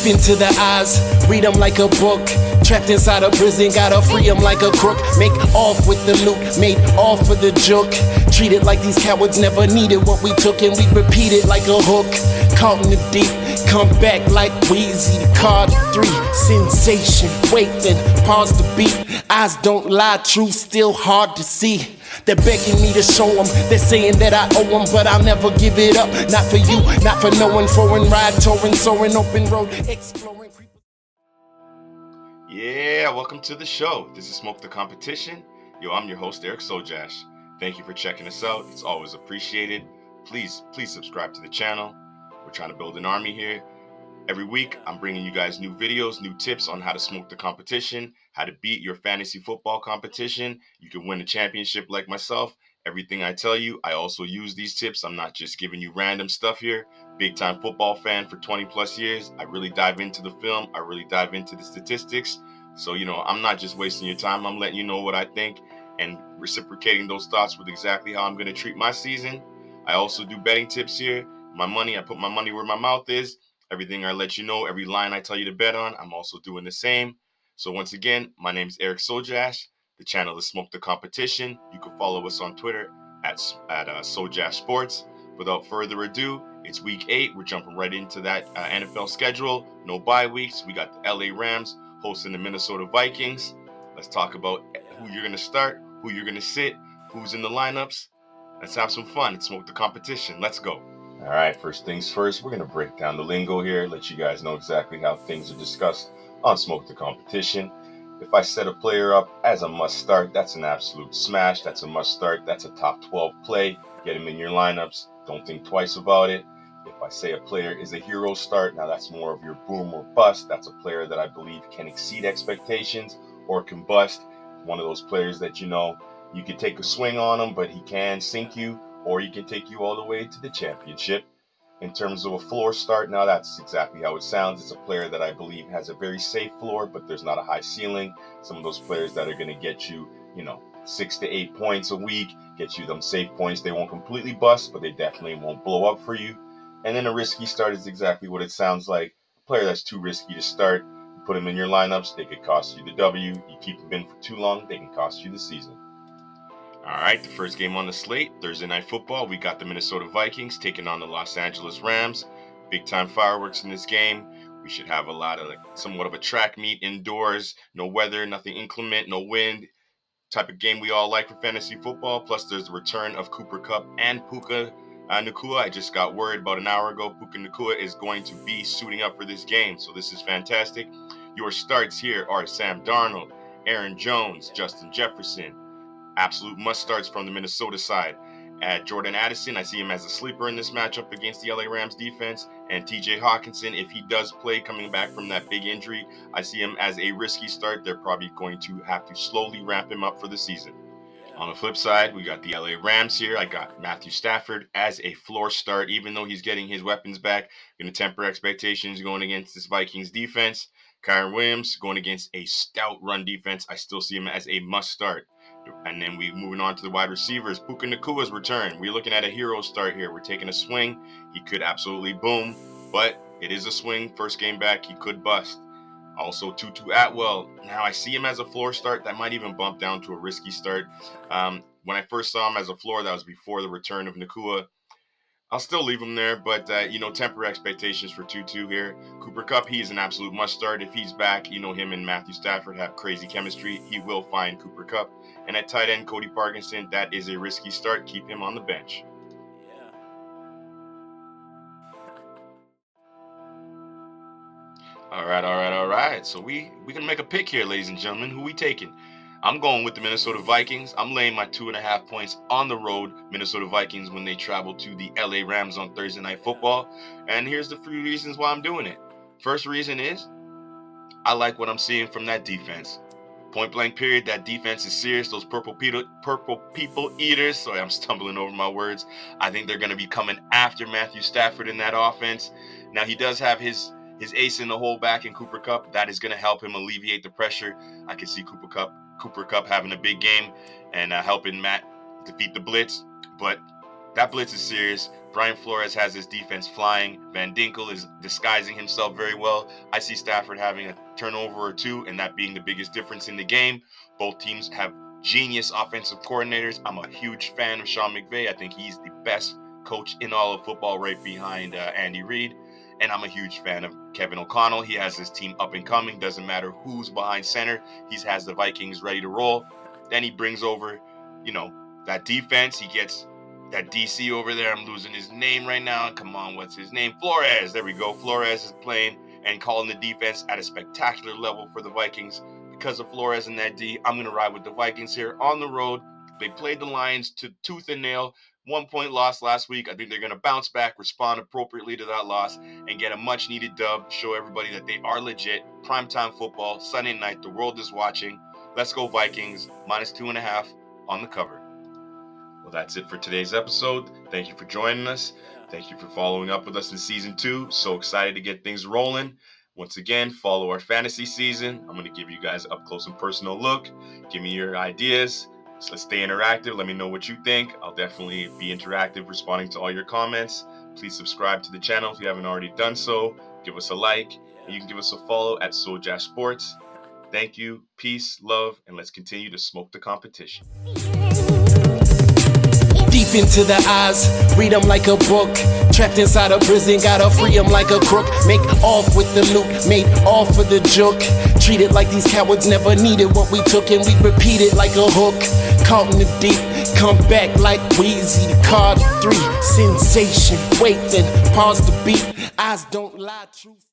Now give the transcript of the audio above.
Deep into the eyes, read them like a book. Trapped inside a prison, gotta free them like a crook. Make off with the loot, made off for the joke. Treated like these cowards never needed what we took, and we repeat it like a hook. Caught in the deep, come back like Wheezy. Card 3, sensation. Wait, then pause the beat. Eyes don't lie, truth still hard to see. They're begging me to show them, they're saying that I owe them, but I'll never give it up. Not for you, not for no one. Foreign ride, touring, soaring, open road, exploring. Yeah, welcome to the show. This is Smoke the Competition. Yo, I'm your host, Eric Sojash. Thank you for checking us out. It's always appreciated. Please subscribe to the channel. We're trying to build an army here. Every week, I'm bringing you guys new videos, new tips on how to smoke the competition, how to beat your fantasy football competition. You can win a championship like myself. Everything I tell you, I also use these tips. I'm not just giving you random stuff here. Big time football fan for 20 plus years. I really dive into the film. I really dive into the statistics. So, I'm not just wasting your time. I'm letting you know what I think and reciprocating those thoughts with exactly how I'm going to treat my season. I also do betting tips here. I put my money where my mouth is. Everything I let you know, every line I tell you to bet on, I'm also doing the same. So once again, my name is Eric Sojash. The channel is Smoke the Competition. You can follow us on Twitter at Sojash Sports. Without further ado, it's week 8. We're jumping right into that NFL schedule. No bye weeks. We got the LA Rams hosting the Minnesota Vikings. Let's talk about who you're going to start, who you're going to sit, who's in the lineups. Let's have some fun. It's Smoke the Competition. Let's go. All right, first things first, we're going to break down the lingo here, let you guys know exactly how things are discussed on Smoke the Competition. If I set a player up as a must start, that's an absolute smash. That's a must start. That's a top 12 play. Get him in your lineups. Don't think twice about it. If I say a player is a hero start, now that's more of your boom or bust. That's a player that I believe can exceed expectations or can bust. One of those players that you can take a swing on him, but he can sink you, or he can take you all the way to the championship. In terms of a floor start, now that's exactly how it sounds. It's a player that I believe has a very safe floor, but there's not a high ceiling. Some of those players that are going to get you, 6 to 8 points a week, get you them safe points. They won't completely bust, but they definitely won't blow up for you. And then a risky start is exactly what it sounds like. A player that's too risky to start, you put them in your lineups, they could cost you the W. You keep them in for too long, they can cost you the season. All right, the first game on the slate, Thursday Night Football, we got the Minnesota Vikings taking on the Los Angeles Rams. Big time fireworks in this game. We should have a lot of somewhat of a track meet indoors, no weather, nothing inclement, no wind. Type of game we all like for fantasy football. Plus, there's the return of Cooper Kupp and Puka Nacua. I just got word about an hour ago. Puka Nacua is going to be suiting up for this game, so this is fantastic. Your starts here are Sam Darnold, Aaron Jones, Justin Jefferson. Absolute must starts from the Minnesota side. At Jordan Addison, I see him as a sleeper in this matchup against the LA Rams defense. And TJ Hawkinson, if he does play coming back from that big injury, I see him as a risky start. They're probably going to have to slowly ramp him up for the season. On the flip side, we got the LA Rams here. I got Matthew Stafford as a floor start, even though he's getting his weapons back. Going to temper expectations going against this Vikings defense. Kyren Williams going against a stout run defense. I still see him as a must start. And then we moving on to the wide receivers. Puka Nacua's return. We're looking at a hero start here. We're taking a swing. He could absolutely boom, but it is a swing. First game back, he could bust. Also, Tutu Atwell. Now I see him as a floor start. That might even bump down to a risky start. When I first saw him as a floor, that was before the return of Nacua. I'll still leave him there, but temper expectations for Tutu here. Cooper Kupp, he is an absolute must start. If he's back, him and Matthew Stafford have crazy chemistry. He will find Cooper Kupp. And at tight end, Cody Parkinson, that is a risky start. Keep him on the bench. All right. So we can make a pick here, ladies and gentlemen. Who we taking? I'm going with the Minnesota Vikings. I'm laying my 2.5 points on the road. Minnesota Vikings when they travel to the LA Rams on Thursday Night Football. And here's the 3 reasons why I'm doing it. First reason is I like what I'm seeing from that defense. Point blank period, that defense is serious. Those purple people eaters. Sorry, I'm stumbling over my words. I think they're going to be coming after Matthew Stafford in that offense. Now, he does have his ace in the hole back in Cooper Kupp. That is going to help him alleviate the pressure. I can see Cooper Kupp having a big game and helping Matt defeat the blitz. But That blitz is serious. Brian Flores has his defense flying. Van Dinkel is disguising himself very well. I see Stafford having a turnover or two, and that being the biggest difference in the game. Both teams have genius offensive coordinators. I'm a huge fan of Sean McVay. I think he's the best coach in all of football, right behind Andy Reid. And I'm a huge fan of Kevin O'Connell. He has his team up and coming. Doesn't matter who's behind center. He has the Vikings ready to roll. Then he brings over, that defense. He gets that DC over there. I'm losing his name right now. Come on, what's his name? Flores. There we go. Flores is playing and calling the defense at a spectacular level for the Vikings. Because of Flores and that D, I'm going to ride with the Vikings here on the road. They played the Lions to tooth and nail. 1-point loss last week. I think they're going to bounce back, respond appropriately to that loss, and get a much-needed dub. Show everybody that they are legit. Primetime football, Sunday night. The world is watching. Let's go Vikings. -2.5 on the cover. Well, that's it for today's episode. Thank you for joining us. Thank you for following up with us in Season 2. So excited to get things rolling. Once again, follow our fantasy season. I'm going to give you guys an up-close and personal look. Give me your ideas. So let's stay interactive. Let me know what you think. I'll definitely be interactive, responding to all your comments. Please subscribe to the channel if you haven't already done so. Give us a like. And you can give us a follow at Sojash Sports. Thank you. Peace, love, and let's continue to smoke the competition. Deep into the eyes, read them like a book. Trapped inside a prison, gotta free them like a crook. Make off with the loot, made off for the joke. Treated like these cowards never needed what we took, and we repeat it like a hook. Caught in the deep, come back like Wheezy. Card 3, sensation. Wait then, pause the beat. Eyes don't lie, truth.